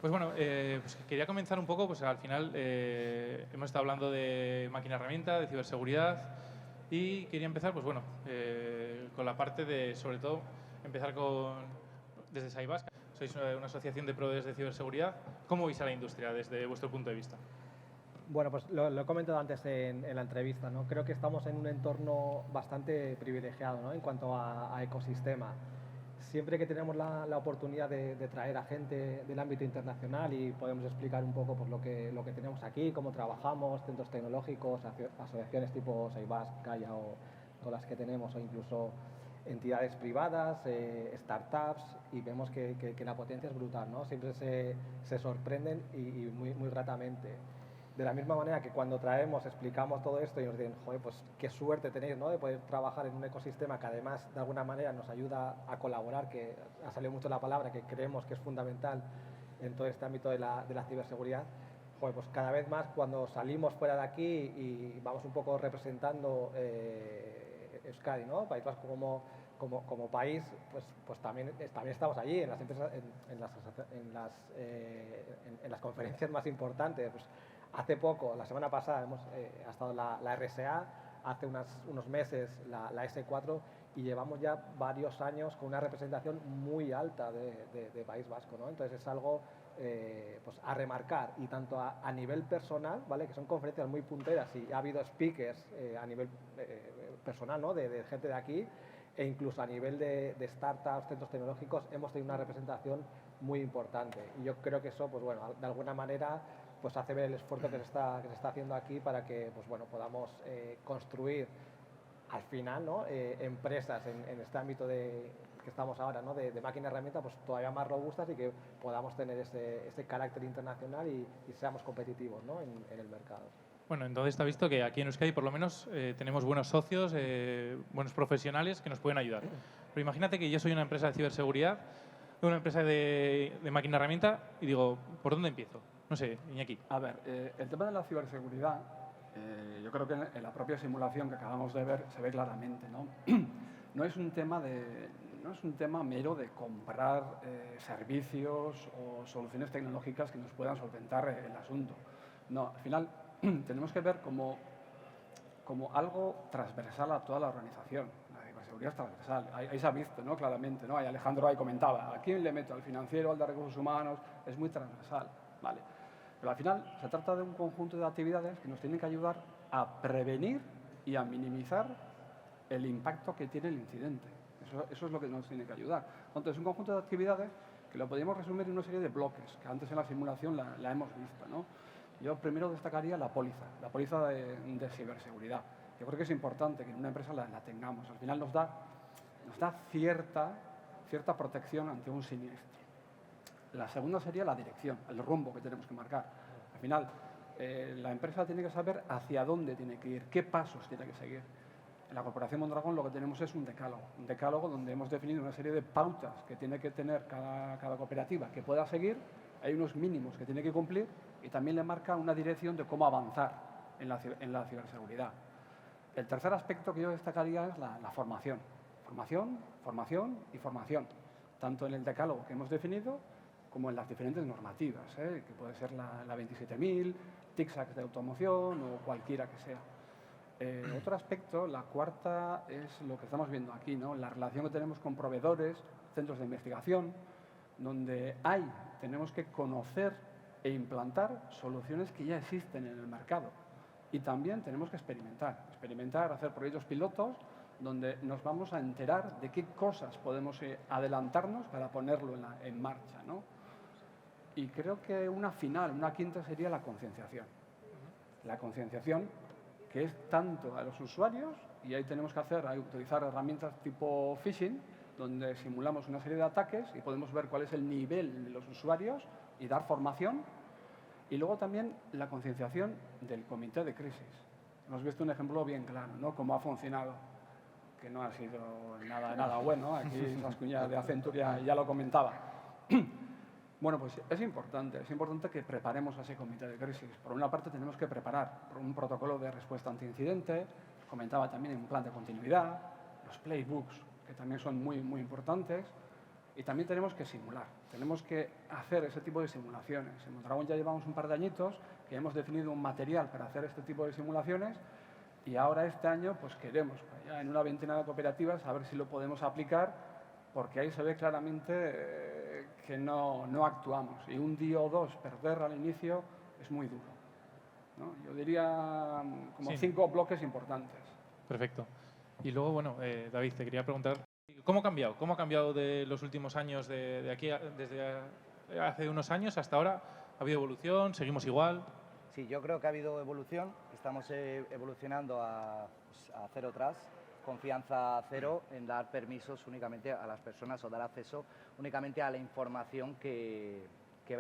Pues bueno, pues quería comenzar un poco, pues al final hemos estado hablando de máquina herramienta, de ciberseguridad y quería empezar, pues bueno, con la parte de, sobre todo, empezar desde Saibas. Sois una asociación de proveedores de ciberseguridad. ¿Cómo veis a la industria desde vuestro punto de vista? Bueno, pues lo he comentado antes en la entrevista, ¿no? Creo que estamos en un entorno bastante privilegiado, ¿no? En cuanto a ecosistema. Siempre que tenemos la oportunidad de traer a gente del ámbito internacional y podemos explicar un poco pues, lo que tenemos aquí, cómo trabajamos, centros tecnológicos, asociaciones tipo Saibas, Gaia o todas las que tenemos, o incluso entidades privadas, startups, y vemos que la potencia es brutal, ¿no? Siempre se sorprenden y muy gratamente. De la misma manera que cuando traemos, explicamos todo esto y nos dicen, joder, pues qué suerte tenéis, ¿no? De poder trabajar en un ecosistema que además de alguna manera nos ayuda a colaborar, que ha salido mucho la palabra, que creemos que es fundamental en todo este ámbito de la ciberseguridad. Joder, pues cada vez más cuando salimos fuera de aquí y vamos un poco representando Euskadi, ¿no? País Vasco como país, pues también estamos allí en las empresas, en las conferencias más importantes. Pues, hace poco, la semana pasada, ha estado la RSA, hace unos meses la S4 y llevamos ya varios años con una representación muy alta de País Vasco, ¿no? Entonces es algo pues a remarcar, y tanto a nivel personal, ¿vale? Que son conferencias muy punteras y ha habido speakers a nivel personal, ¿no? De gente de aquí, e incluso a nivel de startups, centros tecnológicos, hemos tenido una representación muy importante. Y yo creo que eso, pues bueno, de alguna manera pues hace ver el esfuerzo que se está haciendo aquí para que pues bueno, podamos construir al final, ¿no? Empresas en este ámbito que estamos ahora, ¿no? de máquina herramienta, pues todavía más robustas y que podamos tener ese carácter internacional y seamos competitivos, ¿no? en el mercado. Bueno, entonces está visto que aquí en Euskadi por lo menos tenemos buenos socios, buenos profesionales que nos pueden ayudar. Pero imagínate que yo soy una empresa de ciberseguridad, una empresa de máquina herramienta y digo, ¿por dónde empiezo? No sé, Iñaki. A ver, el tema de la ciberseguridad, yo creo que en la propia simulación que acabamos de ver se ve claramente, ¿no? No es un tema mero de comprar servicios o soluciones tecnológicas que nos puedan solventar el asunto. No, al final tenemos que ver como algo transversal a toda la organización. La ciberseguridad es transversal. Ahí se ha visto, ¿no? Claramente, ¿no? Ahí Alejandro ahí comentaba, ¿a quién le meto? ¿Al financiero, al de recursos humanos? Es muy transversal, ¿vale? Pero al final se trata de un conjunto de actividades que nos tienen que ayudar a prevenir y a minimizar el impacto que tiene el incidente. Eso es lo que nos tiene que ayudar. Entonces, es un conjunto de actividades que lo podríamos resumir en una serie de bloques, que antes en la simulación la hemos visto, ¿no? Yo primero destacaría la póliza de ciberseguridad. Yo creo que es importante que en una empresa la tengamos. Al final nos da cierta protección ante un siniestro. La segunda sería la dirección, el rumbo que tenemos que marcar. Al final, la empresa tiene que saber hacia dónde tiene que ir, qué pasos tiene que seguir. En la Corporación Mondragón lo que tenemos es un decálogo donde hemos definido una serie de pautas que tiene que tener cada cooperativa que pueda seguir. Hay unos mínimos que tiene que cumplir y también le marca una dirección de cómo avanzar en la ciberseguridad. El tercer aspecto que yo destacaría es la formación. Formación y formación, tanto en el decálogo que hemos definido como en las diferentes normativas, que puede ser la 27.000, TICSAC de automoción o cualquiera que sea. Otro aspecto, la cuarta, es lo que estamos viendo aquí, ¿no? La relación que tenemos con proveedores, centros de investigación, donde tenemos que conocer e implantar soluciones que ya existen en el mercado. Y también tenemos que experimentar, hacer proyectos pilotos donde nos vamos a enterar de qué cosas podemos adelantarnos para ponerlo en marcha, ¿no? Y creo que una quinta sería la concienciación. La concienciación que es tanto a los usuarios, y ahí tenemos que utilizar herramientas tipo phishing, donde simulamos una serie de ataques y podemos ver cuál es el nivel de los usuarios y dar formación. Y luego también la concienciación del comité de crisis. Hemos visto un ejemplo bien claro, ¿no? Cómo ha funcionado, que no ha sido nada bueno. Aquí Sascuña de Accenture ya lo comentaba. Bueno, pues es importante que preparemos a ese comité de crisis. Por una parte tenemos que preparar un protocolo de respuesta ante incidente, comentaba también un plan de continuidad, los playbooks, que también son muy importantes, Y también tenemos que simular, tenemos que hacer ese tipo de simulaciones. En Mondragón ya llevamos un par de añitos que hemos definido un material para hacer este tipo de simulaciones y ahora este año pues queremos, ya en una veintena de cooperativas, a ver si lo podemos aplicar, porque ahí se ve claramente que no actuamos. Y un día o dos perder al inicio es muy duro, ¿no? Yo diría como 5 bloques importantes. Perfecto. Y luego, bueno, David, te quería preguntar, ¿cómo ha cambiado? ¿Cómo ha cambiado de los últimos años, de aquí, desde hace unos años hasta ahora? ¿Ha habido evolución? ¿Seguimos igual? Sí, yo creo que ha habido evolución. Estamos evolucionando a cero trust, confianza cero en dar permisos únicamente a las personas o dar acceso únicamente a la información que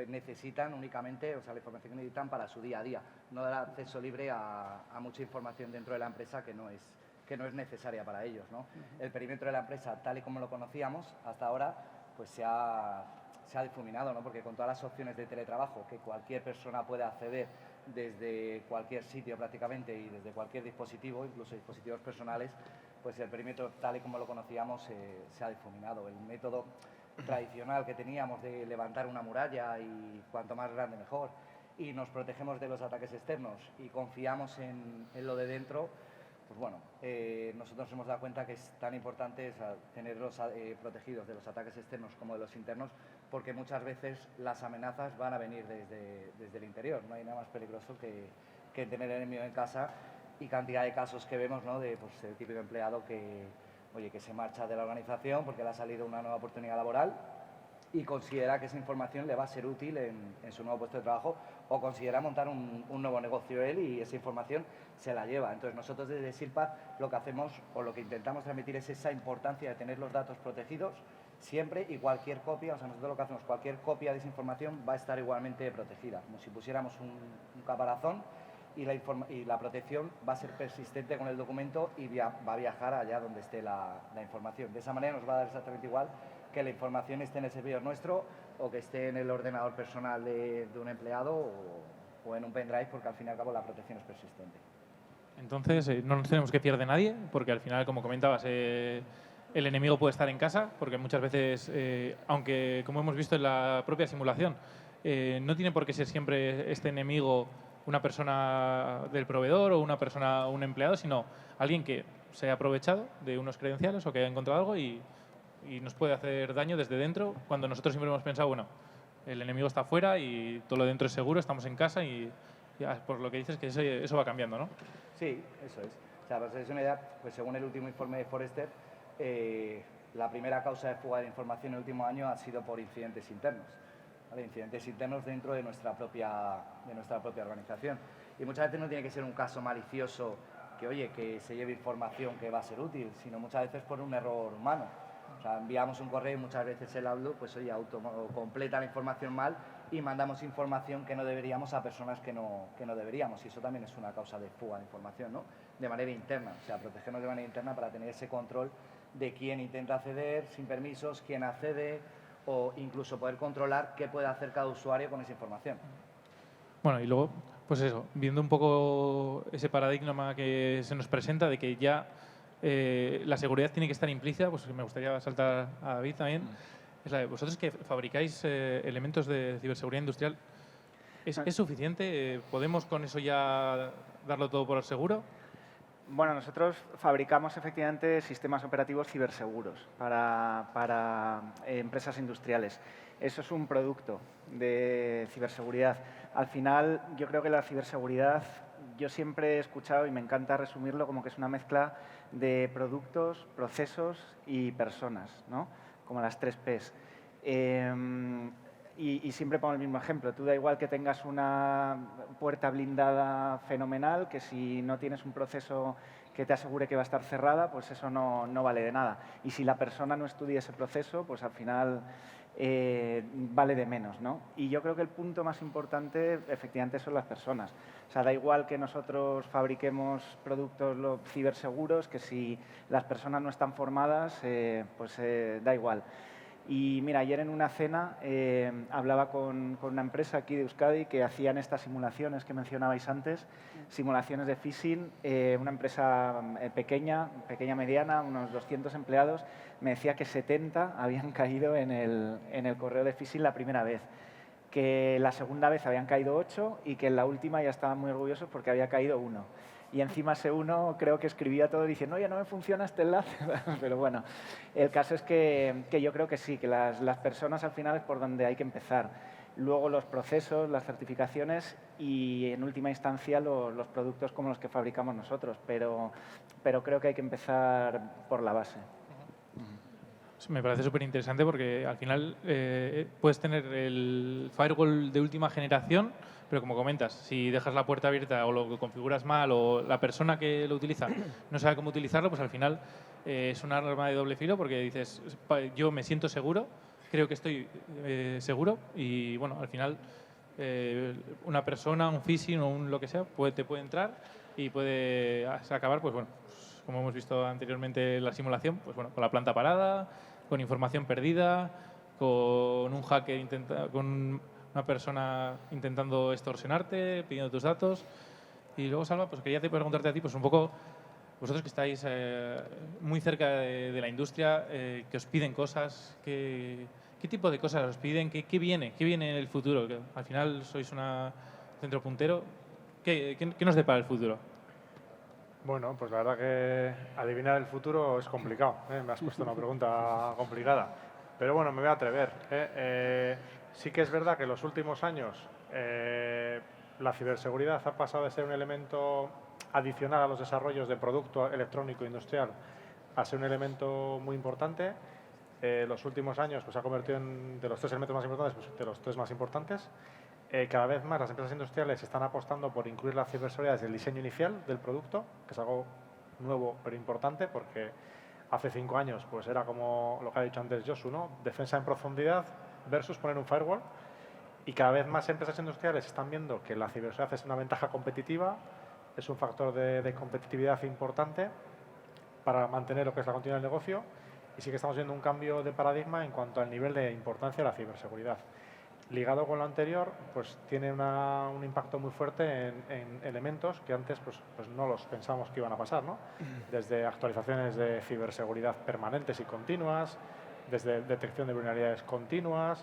necesitan únicamente, o sea, la información que necesitan para su día a día. No dar acceso libre a mucha información dentro de la empresa que no es necesaria para ellos, ¿no? El perímetro de la empresa, tal y como lo conocíamos hasta ahora, pues se ha difuminado, ¿no? Porque con todas las opciones de teletrabajo que cualquier persona puede acceder desde cualquier sitio prácticamente y desde cualquier dispositivo, incluso dispositivos personales, pues el perímetro tal y como lo conocíamos se ha difuminado. El método tradicional que teníamos de levantar una muralla y cuanto más grande mejor, y nos protegemos de los ataques externos y confiamos en lo de dentro, pues bueno, nosotros hemos dado cuenta que es tan importante tenerlos protegidos de los ataques externos como de los internos, porque muchas veces las amenazas van a venir desde el interior. No hay nada más peligroso que tener el enemigo en casa, y cantidad de casos que vemos, ¿no? De pues, el típico empleado que se marcha de la organización porque le ha salido una nueva oportunidad laboral y considera que esa información le va a ser útil en su nuevo puesto de trabajo, o considera montar un nuevo negocio él y esa información se la lleva. Entonces nosotros desde SIRPAD lo que hacemos o lo que intentamos transmitir es esa importancia de tener los datos protegidos siempre, y cualquier copia, o sea, nosotros lo que hacemos, cualquier copia de esa información va a estar igualmente protegida, como si pusiéramos un caparazón, y la protección va a ser persistente con el documento y va a viajar allá donde esté la información. De esa manera nos va a dar exactamente igual que la información esté en el servidor nuestro o que esté en el ordenador personal de un empleado o en un pendrive, porque al fin y al cabo la protección es persistente. Entonces, no nos tenemos que fiar de nadie, porque al final, como comentabas, el enemigo puede estar en casa, porque muchas veces, aunque como hemos visto en la propia simulación, no tiene por qué ser siempre este enemigo una persona del proveedor o un empleado, sino alguien que se haya aprovechado de unos credenciales o que haya encontrado algo y nos puede hacer daño desde dentro, cuando nosotros siempre hemos pensado, bueno, el enemigo está afuera y todo lo dentro es seguro, estamos en casa, y por lo que dices que eso va cambiando, ¿no? Sí, eso es. O sea, para hacerse una idea, pues según el último informe de Forrester, la primera causa de fuga de información en el último año ha sido por incidentes internos. ¿Vale? Incidentes internos dentro de nuestra propia organización. Y muchas veces no tiene que ser un caso malicioso que se lleve información que va a ser útil, sino muchas veces por un error humano. O sea, enviamos un correo y muchas veces el Outlook completa la información mal y mandamos información que no deberíamos a personas que no deberíamos. Y eso también es una causa de fuga de información, ¿no? De manera interna, o sea, protegernos de manera interna para tener ese control de quién intenta acceder sin permisos, quién accede, o incluso poder controlar qué puede hacer cada usuario con esa información. Bueno, y luego, pues eso, viendo un poco ese paradigma que se nos presenta de que ya la seguridad tiene que estar implícita, pues me gustaría saltar a David también. Es la de vosotros que fabricáis elementos de ciberseguridad industrial. ¿Es suficiente? ¿Podemos con eso ya darlo todo por seguro? Bueno, nosotros fabricamos efectivamente sistemas operativos ciberseguros para empresas industriales. Eso es un producto de ciberseguridad. Al final, yo creo que la ciberseguridad, yo siempre he escuchado y me encanta resumirlo como que es una mezcla de productos, procesos y personas, ¿no? Como las 3 Ps. Y siempre pongo el mismo ejemplo. Tú da igual que tengas una puerta blindada fenomenal, que si no tienes un proceso que te asegure que va a estar cerrada, pues eso no vale de nada. Y si la persona no estudia ese proceso, pues al final vale de menos, ¿no? Y yo creo que el punto más importante, efectivamente, son las personas. O sea, da igual que nosotros fabriquemos productos ciberseguros, que si las personas no están formadas, pues da igual. Y mira, ayer en una cena hablaba con una empresa aquí de Euskadi que hacían estas simulaciones que mencionabais antes, simulaciones de phishing, una empresa pequeña, mediana, unos 200 empleados, me decía que 70 habían caído en el correo de phishing la primera vez, que la segunda vez habían caído 8 y que en la última ya estaban muy orgullosos porque había caído 1. Y encima ese uno creo que escribía todo diciendo, oye, no me funciona este enlace. Pero bueno, el caso es que yo creo que sí, que las personas al final es por donde hay que empezar. Luego los procesos, las certificaciones y en última instancia los productos como los que fabricamos nosotros. Pero creo que hay que empezar por la base. Me parece súper interesante porque al final puedes tener el firewall de última generación, pero como comentas, si dejas la puerta abierta o lo configuras mal o la persona que lo utiliza no sabe cómo utilizarlo, pues al final es un arma de doble filo porque dices, yo me siento seguro, creo que estoy seguro y bueno, al final una persona, un phishing o un lo que sea, te puede entrar y puede acabar, pues bueno, pues, como hemos visto anteriormente en la simulación, pues bueno, con la planta parada, con información perdida, con un hacker con una persona intentando extorsionarte, pidiendo tus datos. Y luego, Salva, pues quería preguntarte a ti, pues un poco, vosotros que estáis muy cerca de la industria, que os piden cosas, ¿qué tipo de cosas os piden? ¿Qué viene? ¿Qué viene en el futuro? Que al final sois un centro puntero. ¿Qué nos depara el futuro? Bueno, pues la verdad que adivinar el futuro es complicado. Me has puesto una pregunta complicada. Pero bueno, me voy a atrever. Sí que es verdad que en los últimos años la ciberseguridad ha pasado de ser un elemento adicional a los desarrollos de producto electrónico industrial a ser un elemento muy importante. Los últimos años pues, se ha convertido en, de los 3 elementos más importantes, pues, de los 3 más importantes. Cada vez más las empresas industriales están apostando por incluir la ciberseguridad desde el diseño inicial del producto, que es algo nuevo pero importante porque hace 5 años pues era como lo que ha dicho antes Josu, ¿no? Defensa en profundidad versus poner un firewall. Y cada vez más empresas industriales están viendo que la ciberseguridad es una ventaja competitiva, es un factor de competitividad importante para mantener lo que es la continuidad del negocio y sí que estamos viendo un cambio de paradigma en cuanto al nivel de importancia de la ciberseguridad. Ligado con lo anterior, pues tiene un impacto muy fuerte en elementos que antes pues no los pensamos que iban a pasar, ¿no? Desde actualizaciones de ciberseguridad permanentes y continuas, desde detección de vulnerabilidades continuas,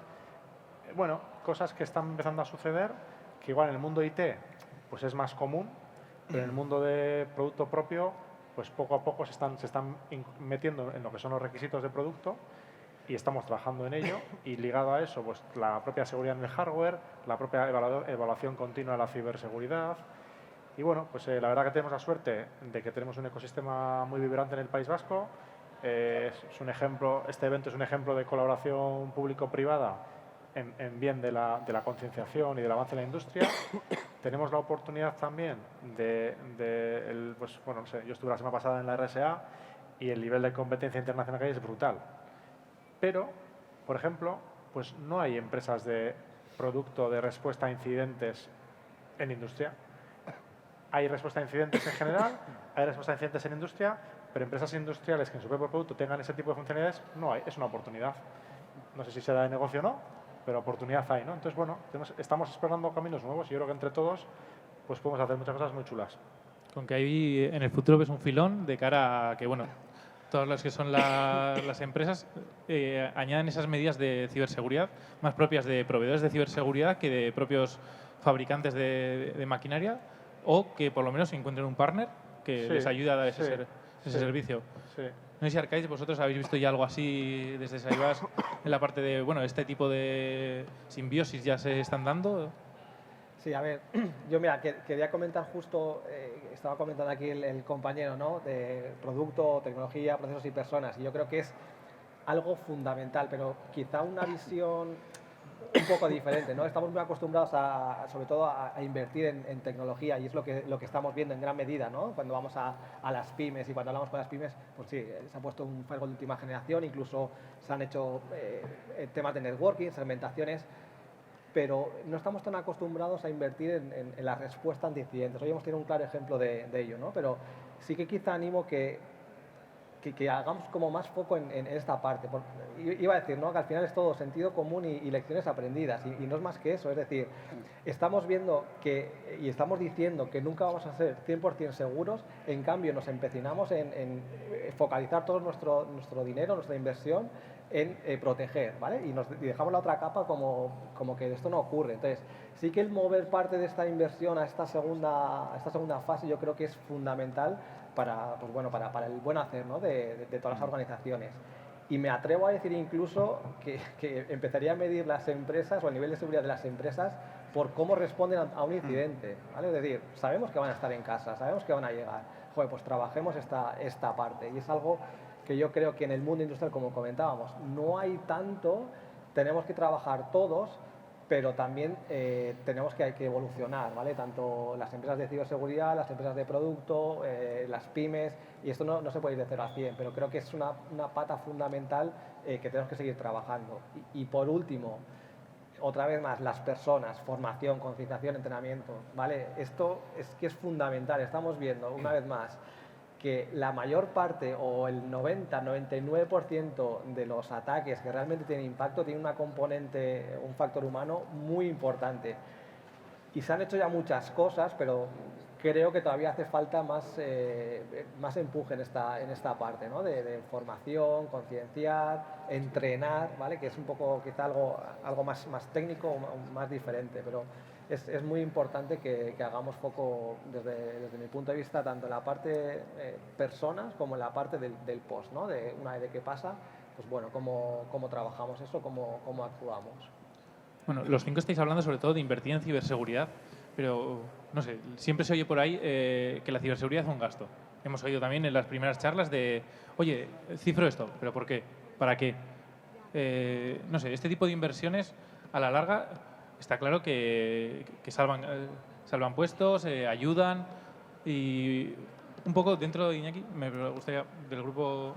bueno, cosas que están empezando a suceder, que igual en el mundo IT pues es más común, pero en el mundo de producto propio, pues poco a poco se están metiendo en lo que son los requisitos de producto y estamos trabajando en ello y ligado a eso pues la propia seguridad en el hardware, la propia evaluación continua de la ciberseguridad y bueno, pues la verdad que tenemos la suerte de que tenemos un ecosistema muy vibrante en el País Vasco. Es un ejemplo, este evento es un ejemplo de colaboración público-privada en bien de la concienciación y del avance en la industria. Tenemos la oportunidad también pues, bueno, no sé, yo estuve la semana pasada en la RSA y el nivel de competencia internacional que hay es brutal. Pero, por ejemplo, pues no hay empresas de producto de respuesta a incidentes en industria. Hay respuesta a incidentes en general, hay respuesta a incidentes en industria, pero empresas industriales que en su propio producto tengan ese tipo de funcionalidades, no hay. Es una oportunidad. No sé si se da de negocio o no, pero oportunidad hay, ¿no? Entonces, bueno, estamos explorando caminos nuevos y yo creo que entre todos pues podemos hacer muchas cosas muy chulas. Con que ahí en el futuro ves un filón de cara a que, bueno, todas las que son las empresas añaden esas medidas de ciberseguridad más propias de proveedores de ciberseguridad que de propios fabricantes de maquinaria o que por lo menos encuentren un partner que les ayude a dar ese servicio. Sí. No sé si Arcais, vosotros habéis visto ya algo así desde Saibas en la parte de, bueno, este tipo de simbiosis ya se están dando. Sí, a ver, yo mira, quería comentar justo, estaba comentando aquí el compañero, ¿no? De producto, tecnología, procesos y personas. Y yo creo que es algo fundamental, pero quizá una visión un poco diferente, ¿no? Estamos muy acostumbrados sobre todo a invertir en tecnología y es lo que estamos viendo en gran medida, ¿no? Cuando vamos a las pymes y cuando hablamos con las pymes, pues sí, se ha puesto un firewall de última generación, incluso se han hecho temas de networking, segmentaciones, pero no estamos tan acostumbrados a invertir en la respuesta ante incidentes. Hoy hemos tenido un claro ejemplo de ello, ¿no? Pero sí que quizá animo que que hagamos como más foco en esta parte. Iba a decir, ¿no?, que al final es todo sentido común y lecciones aprendidas, y no es más que eso. Es decir, estamos viendo y estamos diciendo que nunca vamos a ser 100% seguros, en cambio nos empecinamos en focalizar todo nuestro dinero, nuestra inversión en proteger, ¿vale? Y dejamos la otra capa como que esto no ocurre. Entonces, sí que el mover parte de esta inversión a esta segunda fase yo creo que es fundamental para el buen hacer, ¿no?, de todas las organizaciones. Y me atrevo a decir incluso que empezaría a medir las empresas o el nivel de seguridad de las empresas por cómo responden a un incidente, ¿vale? Es decir, sabemos que van a estar en casa, sabemos que van a llegar. Joder, pues trabajemos esta parte. Y es algo que yo creo que en el mundo industrial, como comentábamos, no hay tanto, tenemos que trabajar todos, pero también tenemos que evolucionar, ¿vale? Tanto las empresas de ciberseguridad, las empresas de producto, las pymes, y esto no se puede ir de 0 a 100, pero creo que es una pata fundamental que tenemos que seguir trabajando. Y por último, otra vez más, las personas, formación, concienciación, entrenamiento, ¿vale? Esto es fundamental. Estamos viendo, una vez más, que la mayor parte o el 90-99% de los ataques que realmente tienen impacto tienen una componente, un factor humano muy importante. Y se han hecho ya muchas cosas, pero creo que todavía hace falta más empuje en esta parte, ¿no?, de formación, concienciar, entrenar, ¿vale?, que es un poco quizá algo más técnico o más diferente, pero es muy importante que hagamos foco desde mi punto de vista tanto en la parte personas como en la parte del post, ¿no?, de una vez que pasa, pues bueno, cómo trabajamos eso, cómo actuamos. Bueno, los 5 estáis hablando sobre todo de invertir en ciberseguridad, pero no sé, siempre se oye por ahí que la ciberseguridad es un gasto. Hemos oído también en las primeras charlas de, oye, cifro esto, ¿pero por qué? ¿Para qué? No sé, este tipo de inversiones a la larga está claro que salvan puestos, ayudan, y un poco dentro de Iñaki, me gustaría del grupo,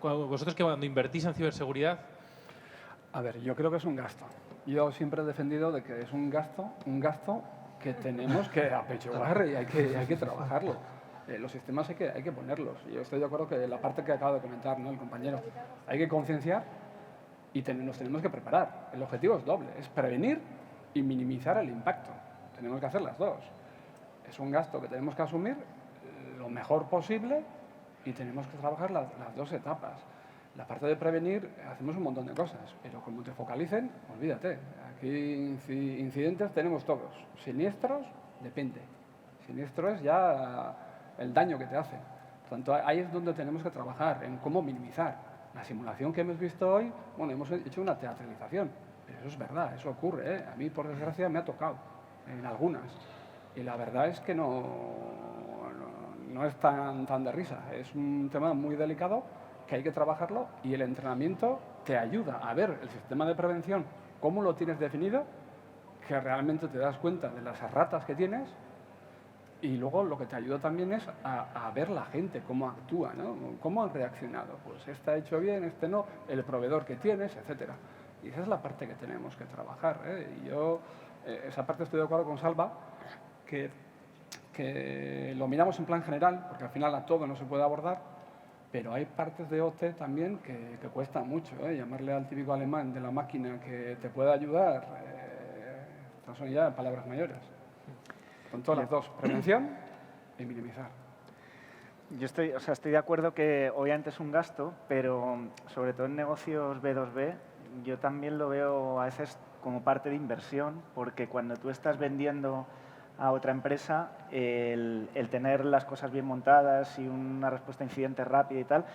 vosotros que cuando invertís en ciberseguridad... A ver, yo creo que es un gasto. Yo siempre he defendido de que es un gasto que tenemos que apechugar y hay que trabajarlo. Los sistemas hay que ponerlos. Yo estoy de acuerdo que la parte que acaba de comentar, ¿no?, el compañero, hay que concienciar y nos tenemos que preparar. El objetivo es doble, es prevenir y minimizar el impacto. Tenemos que hacer las dos. Es un gasto que tenemos que asumir lo mejor posible y tenemos que trabajar las dos etapas. La parte de prevenir, hacemos un montón de cosas, pero como te focalicen, olvídate. Aquí incidentes tenemos todos. Siniestros, depende. Siniestro es ya el daño que te hace. Por tanto, ahí es donde tenemos que trabajar, en cómo minimizar. La simulación que hemos visto hoy, bueno, hemos hecho una teatralización, pero eso es verdad, eso ocurre, ¿eh? A mí, por desgracia, me ha tocado en algunas. Y la verdad es que no es tan de risa. Es un tema muy delicado que hay que trabajarlo y el entrenamiento te ayuda a ver el sistema de prevención, cómo lo tienes definido, que realmente te das cuenta de las erratas que tienes y luego lo que te ayuda también es a ver la gente, cómo actúa, ¿no?, cómo han reaccionado. Pues este ha hecho bien, este no, el proveedor que tienes, etcétera. Y esa es la parte que tenemos que trabajar, ¿eh? Y yo, esa parte estoy de acuerdo con Salva, que lo miramos en plan general, porque al final a todo no se puede abordar, pero hay partes de OT también que cuesta mucho, ¿eh? Llamarle al típico alemán de la máquina que te pueda ayudar, estas son ya palabras mayores. Con todas las dos, prevención y minimizar. Yo estoy de acuerdo que obviamente es un gasto, pero sobre todo en negocios B2B, yo también lo veo a veces como parte de inversión, porque cuando tú estás vendiendo a otra empresa, el tener las cosas bien montadas y una respuesta a incidentes rápida y tal,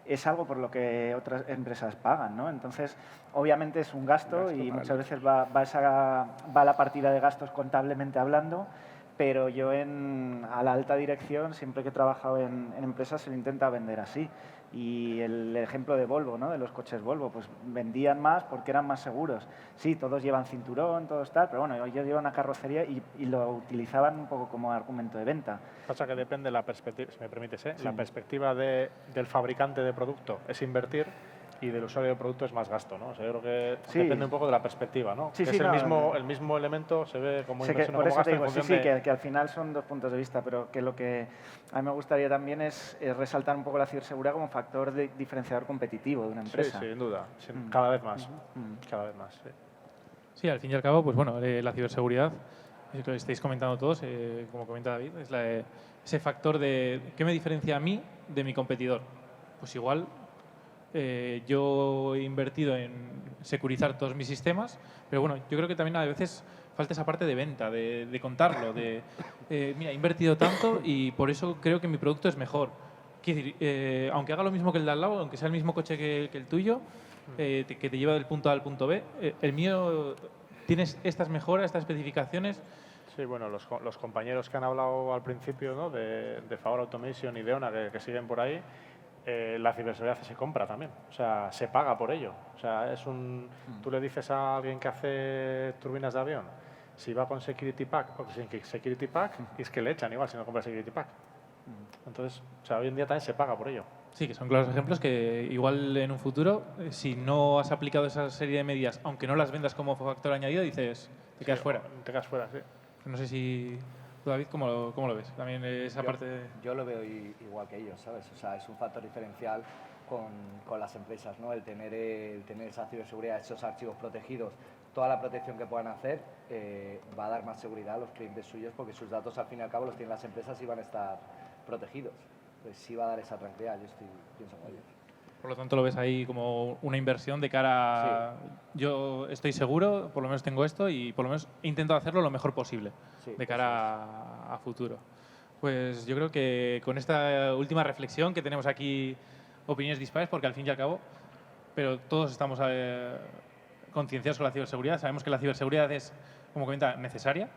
es algo por lo que otras empresas pagan, ¿no? Entonces, obviamente es un gasto y muchas veces va la partida de gastos contablemente hablando, pero yo a la alta dirección, siempre que he trabajado en empresas, se lo intenta vender así. Y el ejemplo de Volvo, ¿no?, de los coches Volvo, pues vendían más porque eran más seguros. Sí, todos llevan cinturón, todos tal, pero bueno, ellos llevan una carrocería y lo utilizaban un poco como argumento de venta. Pasa que depende la perspectiva, si me permites, Sí. La perspectiva del fabricante de producto es invertir y del usuario del producto es más gasto, ¿no? O sea, yo creo que Sí. depende un poco de la perspectiva, ¿no? Sí, Que sí, es el, no, el mismo elemento, se ve como Sé que, inversión o por como eso gasto te en digo, sí, función sí, de... que al final son dos puntos de vista, pero que lo que a mí me gustaría también es resaltar un poco la ciberseguridad como factor diferenciador competitivo de una empresa. Sí, sin duda. Cada vez más. Mm. Cada vez más, sí. Sí, al fin y al cabo, pues bueno, la ciberseguridad, es lo que estáis comentando todos, como comenta David, es ese factor de ¿qué me diferencia a mí de mi competidor? Pues igual yo he invertido en securizar todos mis sistemas, pero bueno, yo creo que también a veces falta esa parte de venta, de contarlo, mira, he invertido tanto y por eso creo que mi producto es mejor. Quiero decir, aunque haga lo mismo que el de al lado, aunque sea el mismo coche que el tuyo, que te lleva del punto A al punto B, el mío tienes estas mejoras, estas especificaciones. Sí, bueno, los compañeros que han hablado al principio, ¿no? de Favor Automation y de ONA, que siguen por ahí, la ciberseguridad se compra también, o sea, se paga por ello. O sea, tú le dices a alguien que hace turbinas de avión si va con Security Pack o sin Security Pack, y es que le echan igual si no compra Security Pack. Entonces, o sea, hoy en día también se paga por ello. Sí, que son claros ejemplos que igual en un futuro, si no has aplicado esa serie de medidas, aunque no las vendas como factor añadido, dices, te quedas fuera. Te quedas fuera, sí. No sé si tú, David, ¿cómo lo ves? También esa parte... Yo lo veo igual que ellos, ¿sabes? O sea, es un factor diferencial con las empresas, ¿no? El tener esa ciberseguridad, esos archivos protegidos, toda la protección que puedan hacer, va a dar más seguridad a los clientes suyos porque sus datos, al fin y al cabo, los tienen las empresas y van a estar protegidos. Pues sí va a dar esa tranquilidad, pienso con ellos. Por lo tanto, lo ves ahí como una inversión de cara a... Yo estoy seguro, por lo menos tengo esto y por lo menos he intentado hacerlo lo mejor posible de cara a futuro. Pues yo creo que con esta última reflexión que tenemos aquí, opiniones dispares, porque al fin y al cabo, pero todos estamos concienciados con la ciberseguridad. Sabemos que la ciberseguridad es, como comenta, necesaria,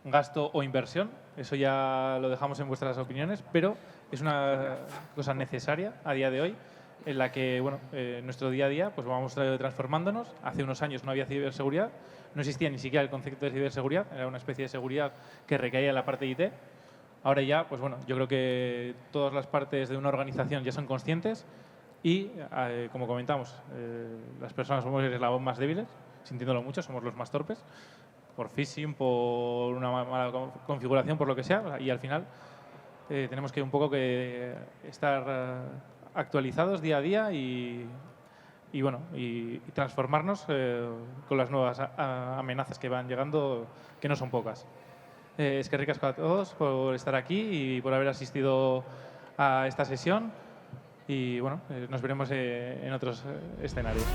gasto o inversión, eso ya lo dejamos en vuestras opiniones, pero es una cosa necesaria a día de hoy en la que, bueno, nuestro día a día pues vamos transformándonos. Hace unos años no había ciberseguridad, no existía ni siquiera el concepto de ciberseguridad, era una especie de seguridad que recaía en la parte de IT. Ahora ya, pues bueno, yo creo que todas las partes de una organización ya son conscientes y, como comentamos, las personas somos el eslabón más débiles, sintiéndolo mucho, somos los más torpes, por phishing, por una mala configuración, por lo que sea, y al final tenemos que un poco que estar actualizados día a día y transformarnos con las nuevas amenazas que van llegando, que no son pocas. Es que ricasco a todos por estar aquí y por haber asistido a esta sesión y bueno, nos veremos en otros escenarios.